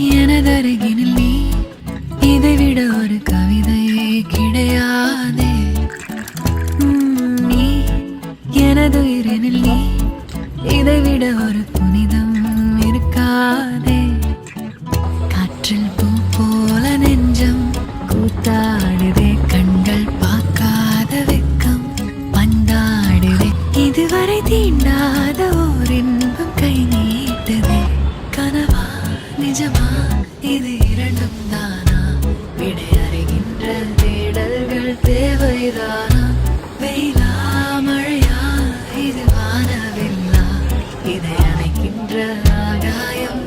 எனதருகினில் நீ, இதைவிட ஒரு கவிதையே கிடையாதே. நீ எனதுயிரினில் நீ, இதைவிட ஒரு புனிதம் இருக்காதே. காற்றில் பூ போல நெஞ்சம் கூத்தாடுதே, கண்கள் பார்க்காத வெக்கம் பந்தாடுதே. இதுவரை தீண்டாத ஓர் இன்பம் கை நீட்டுதே. கனவா நிஜமா இது இரண்டும் தானா? விடை அறிகின்ற தேடல்கள் தேவைதானா? வெயிலா மழையா இது வானவில்லா? இதை அணைக்கின்ற ஆகாயம்